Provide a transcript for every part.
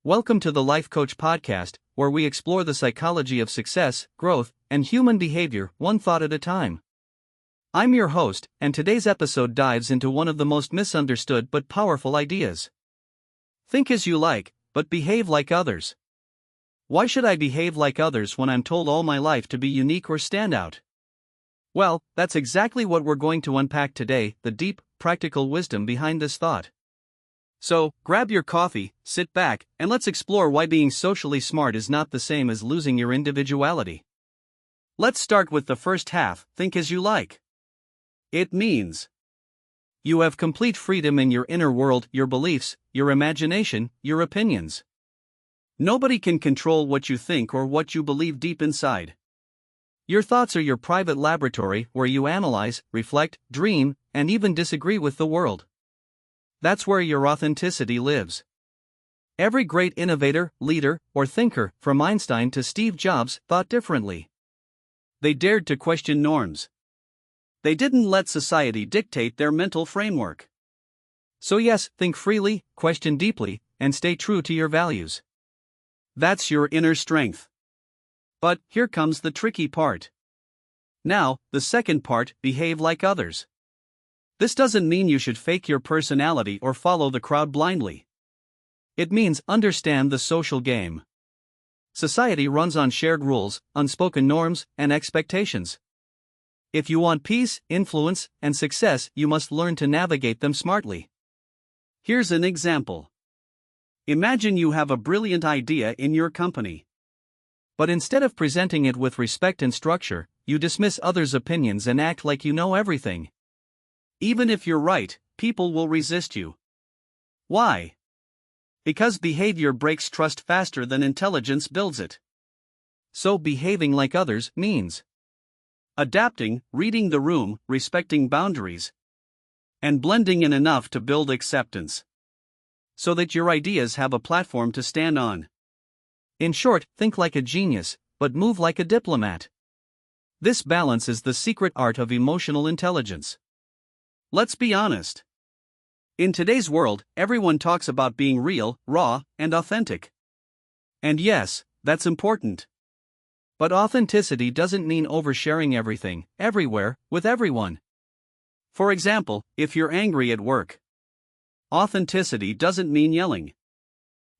Welcome to the Life Coach Podcast, where we explore the psychology of success, growth, and human behavior, one thought at a time. I'm your host, and today's episode dives into one of the most misunderstood but powerful ideas. Think as you like, but behave like others. Why should I behave like others when I'm told all my life to be unique or stand out? Well, that's exactly what we're going to unpack today, the deep, practical wisdom behind this thought. So, grab your coffee, sit back, and let's explore why being socially smart is not the same as losing your individuality. Let's start with the first half, think as you like. It means you have complete freedom in your inner world, your beliefs, your imagination, your opinions. Nobody can control what you think or what you believe deep inside. Your thoughts are your private laboratory where you analyze, reflect, dream, and even disagree with the world. That's where your authenticity lives. Every great innovator, leader, or thinker, from Einstein to Steve Jobs, thought differently. They dared to question norms. They didn't let society dictate their mental framework. So yes, think freely, question deeply, and stay true to your values. That's your inner strength. But here comes the tricky part. Now, the second part, behave like others. This doesn't mean you should fake your personality or follow the crowd blindly. It means understand the social game. Society runs on shared rules, unspoken norms, and expectations. If you want peace, influence, and success, you must learn to navigate them smartly. Here's an example. Imagine you have a brilliant idea in your company. But instead of presenting it with respect and structure, you dismiss others' opinions and act like you know everything. Even if you're right, people will resist you. Why? Because behavior breaks trust faster than intelligence builds it. So behaving like others means adapting, reading the room, respecting boundaries, and blending in enough to build acceptance, so that your ideas have a platform to stand on. In short, think like a genius, but move like a diplomat. This balance is the secret art of emotional intelligence. Let's be honest. In today's world, everyone talks about being real, raw, and authentic. And yes, that's important. But authenticity doesn't mean oversharing everything, everywhere, with everyone. For example, if you're angry at work, authenticity doesn't mean yelling.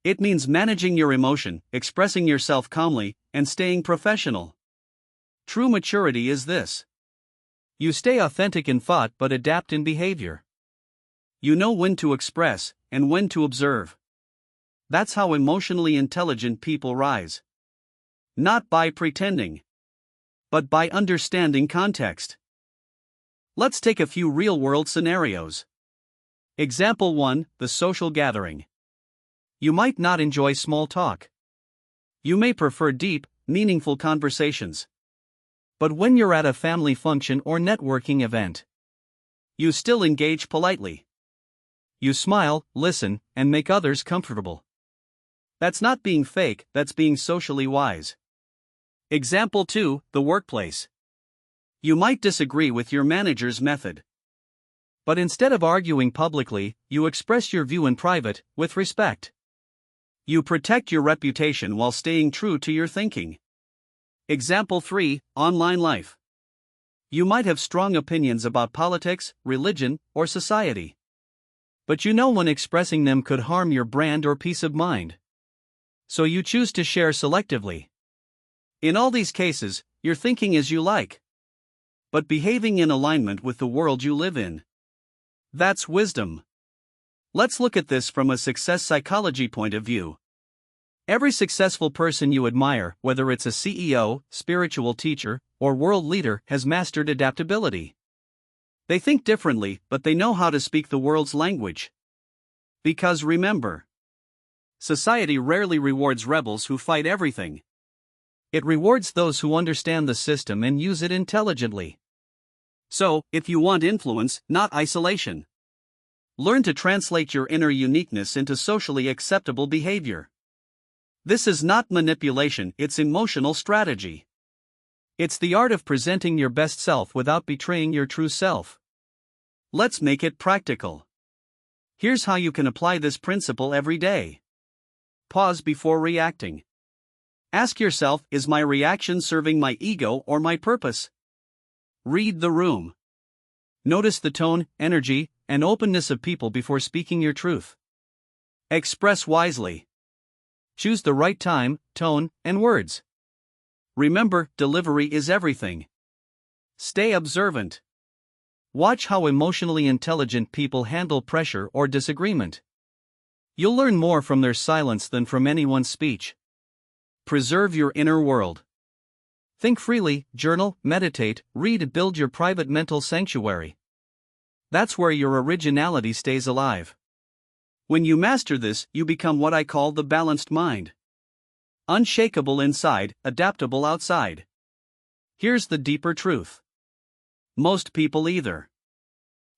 It means managing your emotion, expressing yourself calmly, and staying professional. True maturity is this. You stay authentic in thought but adapt in behavior. You know when to express and when to observe. That's how emotionally intelligent people rise. Not by pretending, but by understanding context. Let's take a few real-world scenarios. Example 1, the social gathering. You might not enjoy small talk. You may prefer deep, meaningful conversations. But when you're at a family function or networking event, you still engage politely. You smile, listen, and make others comfortable. That's not being fake, that's being socially wise. Example 2, the workplace. You might disagree with your manager's method. But instead of arguing publicly, you express your view in private, with respect. You protect your reputation while staying true to your thinking. Example 3, online life. You might have strong opinions about politics, religion, or society. But you know when expressing them could harm your brand or peace of mind. So you choose to share selectively. In all these cases, you're thinking as you like, but behaving in alignment with the world you live in. That's wisdom. Let's look at this from a success psychology point of view. Every successful person you admire, whether it's a CEO, spiritual teacher, or world leader, has mastered adaptability. They think differently, but they know how to speak the world's language. Because remember, society rarely rewards rebels who fight everything. It rewards those who understand the system and use it intelligently. So, if you want influence, not isolation, learn to translate your inner uniqueness into socially acceptable behavior. This is not manipulation, it's emotional strategy. It's the art of presenting your best self without betraying your true self. Let's make it practical. Here's how you can apply this principle every day. Pause before reacting. Ask yourself, is my reaction serving my ego or my purpose? Read the room. Notice the tone, energy, and openness of people before speaking your truth. Express wisely. Choose the right time, tone, and words. Remember, delivery is everything. Stay observant. Watch how emotionally intelligent people handle pressure or disagreement. You'll learn more from their silence than from anyone's speech. Preserve your inner world. Think freely, journal, meditate, read, build your private mental sanctuary. That's where your originality stays alive. When you master this, you become what I call the balanced mind. Unshakable inside, adaptable outside. Here's the deeper truth. Most people either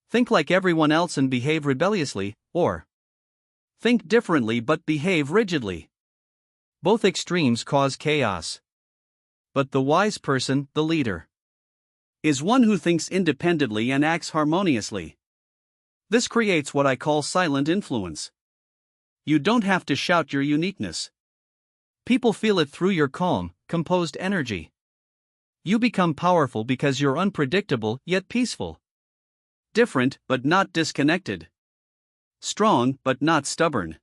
think like everyone else and behave rebelliously, or think differently but behave rigidly. Both extremes cause chaos. But the wise person, the leader, is one who thinks independently and acts harmoniously. This creates what I call silent influence. You don't have to shout your uniqueness. People feel it through your calm, composed energy. You become powerful because you're unpredictable yet peaceful. Different but not disconnected. Strong but not stubborn.